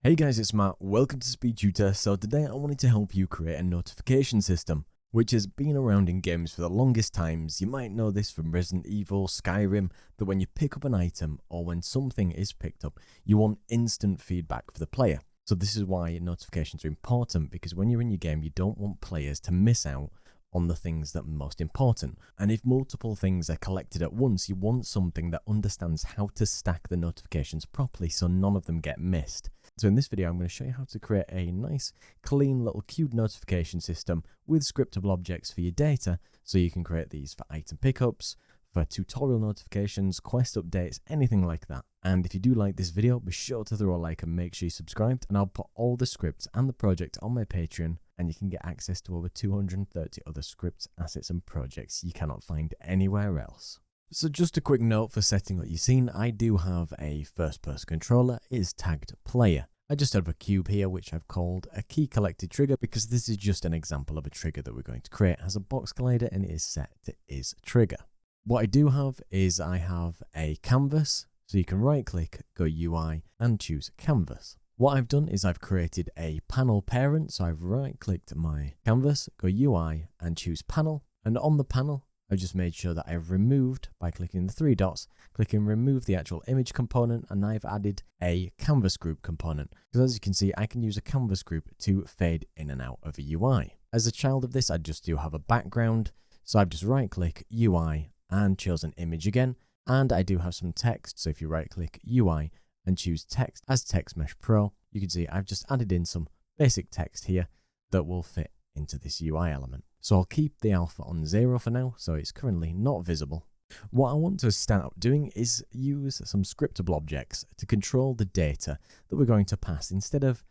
Hey guys, it's Matt. Welcome to SpeedTutor. So today I wanted to help you create a notification system, which has been around in games for the longest times. You might know this from Resident Evil, Skyrim, that when you pick up an item or when something is picked up, you want instant feedback for the player. So this is why notifications are important, because when you're in your game, you don't want players to miss out on the things that are most important. And if multiple things are collected at once, you want something that understands how to stack the notifications properly so none of them get missed. So in this video, I'm going to show you how to create a nice, clean little queued notification system with scriptable objects for your data, so you can create these for item pickups, for tutorial notifications, quest updates, anything like that. And if you do like this video, be sure to throw a like and make sure you're subscribed, and I'll put all the scripts and the project on my Patreon, and you can get access to over 230 other scripts, assets and projects you cannot find anywhere else. So just a quick note for setting what you've seen, I do have a first-person controller. It is tagged player. I just have a cube here which I've called a key collected trigger, because this is just an example of a trigger that we're going to create. It has a box collider and it is set to is trigger. What I do have is I have a canvas, so you can right click, go UI and choose canvas. What I've done is I've created a panel parent, so I've right clicked my canvas, go UI and choose panel, and on the panel I've just made sure that I've removed, by clicking the three dots, clicking remove the actual image component, and I've added a canvas group component. Because as you can see, I can use a canvas group to fade in and out of a UI. As a child of this, I just do have a background, so I've just right click UI and chosen image again, and I do have some text, so if you right click UI and choose text as Text Mesh Pro, you can see I've just added in some basic text here that will fit into this UI element. So I'll keep the alpha on 0 for now, so it's currently not visible. What I want to start doing is use some scriptable objects to control the data that we're going to pass. Instead of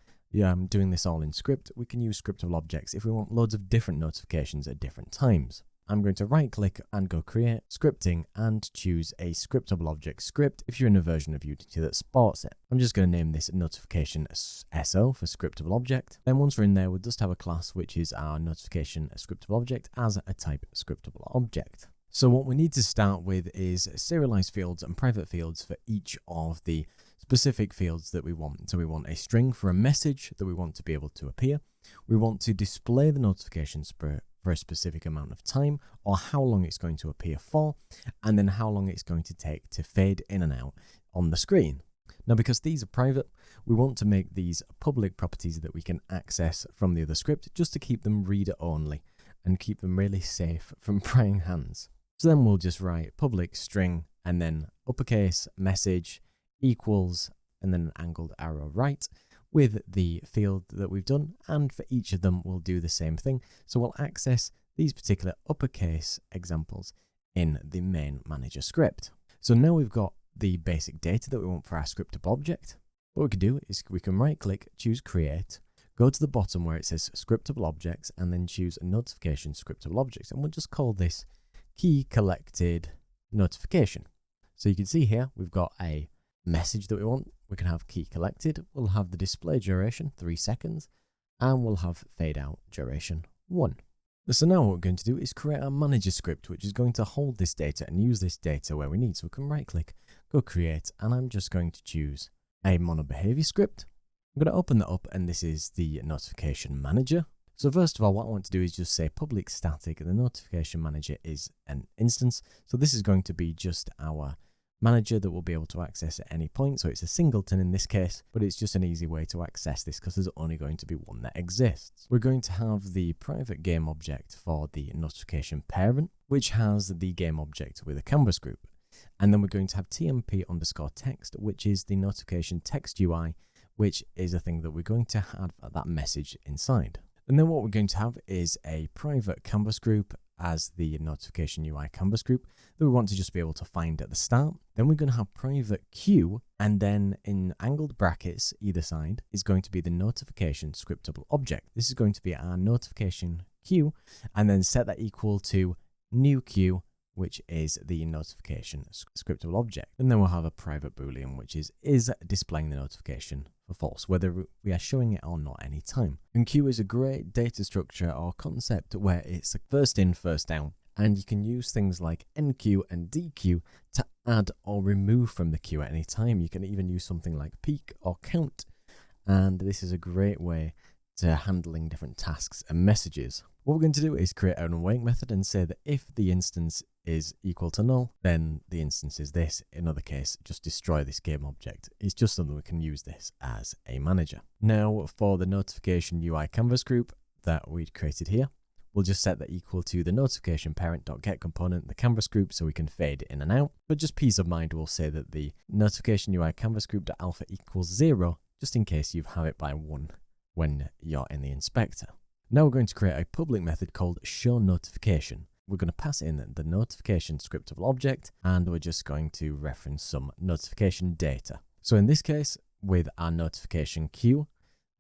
doing this all in script, we can use scriptable objects if we want loads of different notifications at different times. I'm going to right click and go create scripting and choose a scriptable object script if you're in a version of Unity that supports it. I'm just going to name this notification SO for scriptable object. Then once we're in there, we'll just have a class which is our notification scriptable object as a type scriptable object. So what we need to start with is serialized fields and private fields for each of the specific fields that we want. So we want a string for a message that we want to be able to appear. We want to display the notifications for a specific amount of time, or how long it's going to appear for, and then how long it's going to take to fade in and out on the screen. Now, because these are private, we want to make these public properties that we can access from the other script, just to keep them reader only and keep them really safe from prying hands. So then we'll just write public string and then uppercase message equals and then an angled arrow right with the field that we've done, and for each of them we'll do the same thing. So we'll access these particular uppercase examples in the main manager script. So now we've got the basic data that we want for our scriptable object. What we can do is we can right click, choose create, go to the bottom where it says scriptable objects, and then choose a notification scriptable objects, and we'll just call this key collected notification. So you can see here we've got a message that we want. We can have key collected, we'll have the display duration 3 seconds, and we'll have fade out duration 1. So now what we're going to do is create our manager script, which is going to hold this data and use this data where we need. So we can right click, go create, and I'm just going to choose a mono behavior script. I'm going to open that up, and this is the notification manager. So first of all, what I want to do is just say public static, and the notification manager is an instance. So this is going to be just our manager that we'll be able to access at any point. So it's a singleton in this case, but it's just an easy way to access this because there's only going to be one that exists. We're going to have the private game object for the notification parent, which has the game object with a canvas group. And then we're going to have tmp underscore text, which is the notification text UI, which is a thing that we're going to have that message inside. And then what we're going to have is a private canvas group as the notification UI canvas group that we want to just be able to find at the start. Then we're going to have private queue, and then in angled brackets either side is going to be the notification scriptable object. This is going to be our notification queue, and then set that equal to new queue, which is the notification scriptable object. And then we'll have a private boolean, which is displaying the notification for false, whether we are showing it or not any time. And queue is a great data structure or concept where it's first in, first out, and you can use things like enqueue and dequeue to add or remove from the queue at any time. You can even use something like peek or count and this is a great way to handling different tasks and messages. What we're going to do is create an await method and say that if the instance is equal to null, then the instance is this. In other case, just destroy this game object. It's just something we can use this as a manager. Now for the notification UI canvas group that we'd created here, we'll just set that equal to the notification parent.get component, the canvas group, so we can fade in and out. But just peace of mind, we'll say that the notification UI canvas group.alpha equals 0, just in case you have it by 1 when you're in the inspector. Now we're going to create a public method called showNotification. We're going to pass in the notification scriptable object, and we're just going to reference some notification data. So in this case, with our notification queue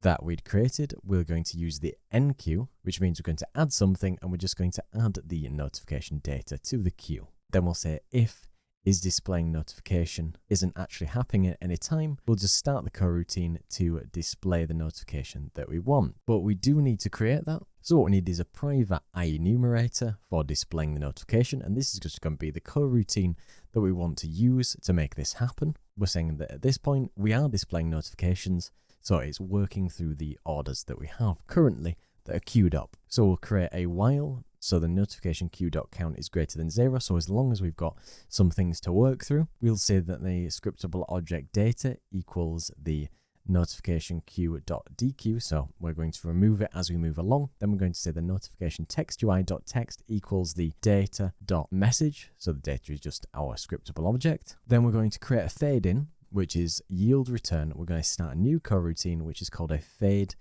that we'd created, we're going to use the enqueue, which means we're going to add something, and we're just going to add the notification data to the queue. Then we'll say if is displaying notification isn't actually happening at any time, we'll just start the coroutine to display the notification that we want. But we do need to create that. So what we need is a private IEnumerator for displaying the notification, and this is just going to be the coroutine that we want to use to make this happen. We're saying that at this point we are displaying notifications, so it's working through the orders that we have currently that are queued up. So we'll create a while, so the notification queue.count is greater than 0. So as long as we've got some things to work through, we'll say that the scriptable object data equals the notification queue.dequeue. So we're going to remove it as we move along. Then we're going to say the notification text UI.text equals the data.message. So the data is just our scriptable object. Then we're going to create a fade in, which is yield return. We're going to start a new coroutine, which is called a fade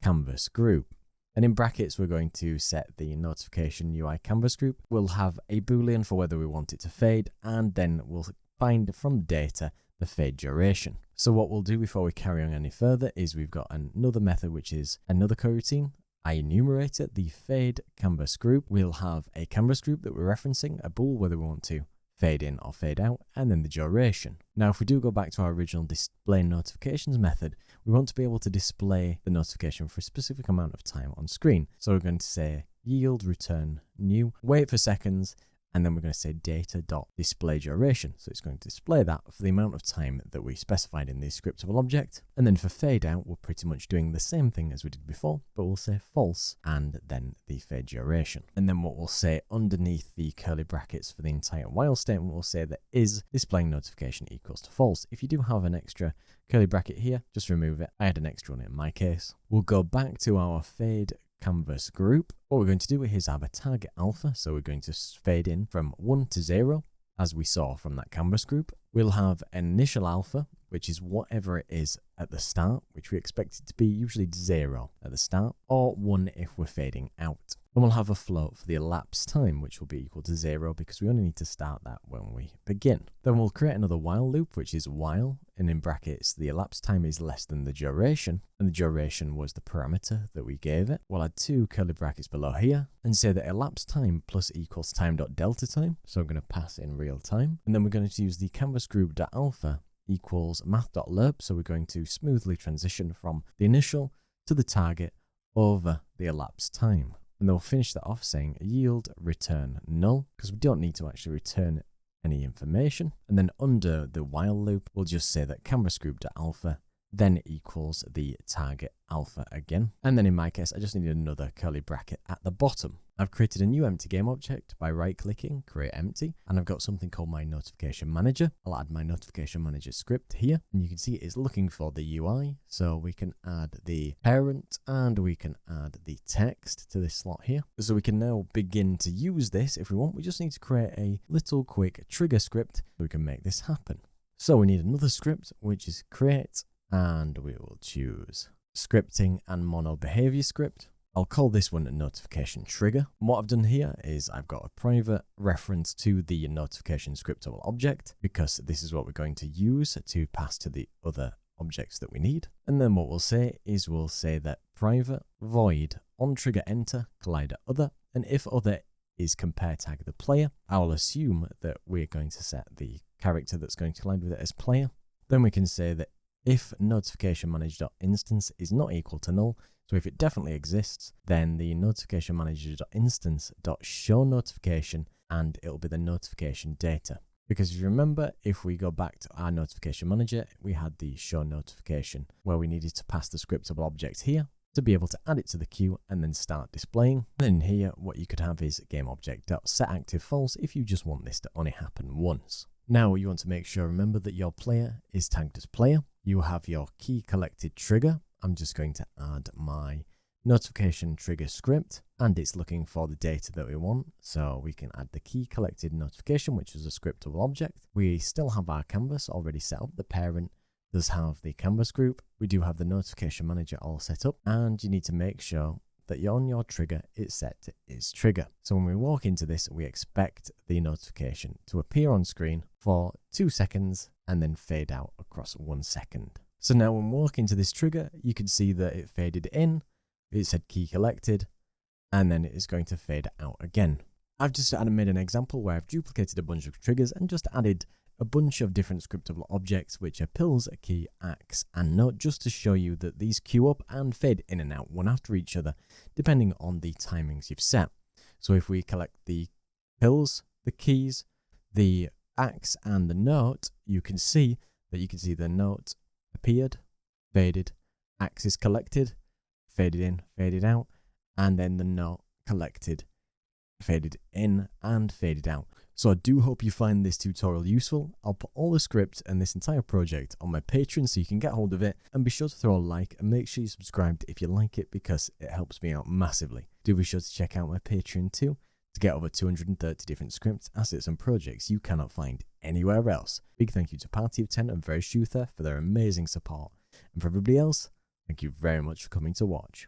canvas group. And in brackets, we're going to set the notification UI canvas group. We'll have a boolean for whether we want it to fade, and then we'll find from the data the fade duration. So what we'll do before we carry on any further is we've got another method, which is another coroutine. IEnumerator, the fade canvas group. We'll have a canvas group that we're referencing, a bool whether we want to fade in or fade out, and then the duration. Now, if we do go back to our original display notifications method, we want to be able to display the notification for a specific amount of time on screen. So we're going to say yield return new, wait for seconds, and then we're going to say data.display duration. So it's going to display that for the amount of time that we specified in the scriptable object. And then for fade out, we're pretty much doing the same thing as we did before, but we'll say false and then the fade duration. And then what we'll say underneath the curly brackets for the entire while statement, we'll say that is displaying notification equals to false. If you do have an extra curly bracket here, just remove it. I had an extra one in my case. We'll go back to our fade canvas group. What we're going to do is have a target alpha, so we're going to fade in from 1 to 0 as we saw from that canvas group. We'll have an initial alpha, which is whatever it is at the start, which we expect it to be usually 0 at the start, or 1 if we're fading out. And we'll have a float for the elapsed time, which will be equal to 0 because we only need to start that when we begin. Then we'll create another while loop, which is while, and in brackets, the elapsed time is less than the duration, and the duration was the parameter that we gave it. We'll add 2 curly brackets below here, and say that elapsed time plus equals time.delta time, so I'm going to pass in real time, and then we're going to use the canvas group.alpha equals math.lerp, so we're going to smoothly transition from the initial to the target over the elapsed time. And they'll finish that off saying yield return null, because we don't need to actually return any information. And then under the while loop, we'll just say that canvas group.alpha then equals the target alpha again. And then in my case, I just need another curly bracket at the bottom. I've created a new empty game object by right-clicking, create empty, and I've got something called my notification manager. I'll add my notification manager script here, and you can see it's looking for the UI, so we can add the parent and we can add the text to this slot here. So we can now begin to use this if we want. We just need to create a little quick trigger script so we can make this happen. So we need another script, which is create, and we will choose scripting and mono behavior script. I'll call this one a notification trigger. And what I've done here is I've got a private reference to the notification scriptable object, because this is what we're going to use to pass to the other objects that we need. And then what we'll say is we'll say that private void on trigger enter collider other, and if other is compare tag the player, I'll assume that we're going to set the character that's going to collide with it as player. Then we can say that if notification manager.instance is not equal to null, so if it definitely exists, then the notification manager.instance.showNotification, and it'll be the notification data. Because if you remember, if we go back to our notification manager, we had the show notification where we needed to pass the scriptable object here to be able to add it to the queue and then start displaying. Then here, what you could have is GameObject.setActive false if you just want this to only happen once. Now you want to make sure, remember that your player is tagged as player. You have your key collected trigger. I'm just going to add my notification trigger script, and it's looking for the data that we want. So we can add the key collected notification, which is a scriptable object. We still have our canvas already set up. The parent does have the canvas group. We do have the notification manager all set up, and you need to make sure that on your trigger it's set to is trigger. So when we walk into this, we expect the notification to appear on screen for 2 seconds and then fade out across 1 second. So now when we walk into this trigger, you can see that it faded in, it said key collected, and then it is going to fade out again. I've just made an example where I've duplicated a bunch of triggers and just added a bunch of different scriptable objects, which are pills, a key, axe, and note, just to show you that these queue up and fade in and out one after each other, depending on the timings you've set. So if we collect the pills, the keys, the axe, and the note, you can see the note appeared, faded, axe is collected, faded in, faded out, and then the note collected, faded in, and faded out. So I do hope you find this tutorial useful. I'll put all the script and this entire project on my Patreon so you can get hold of it, and be sure to throw a like and make sure you subscribe if you like it, because it helps me out massively. Do be sure to check out my Patreon too to get over 230 different scripts, assets and projects you cannot find anywhere else. Big thank you to Party of 10 and SpeedTutor for their amazing support, and for everybody else, thank you very much for coming to watch.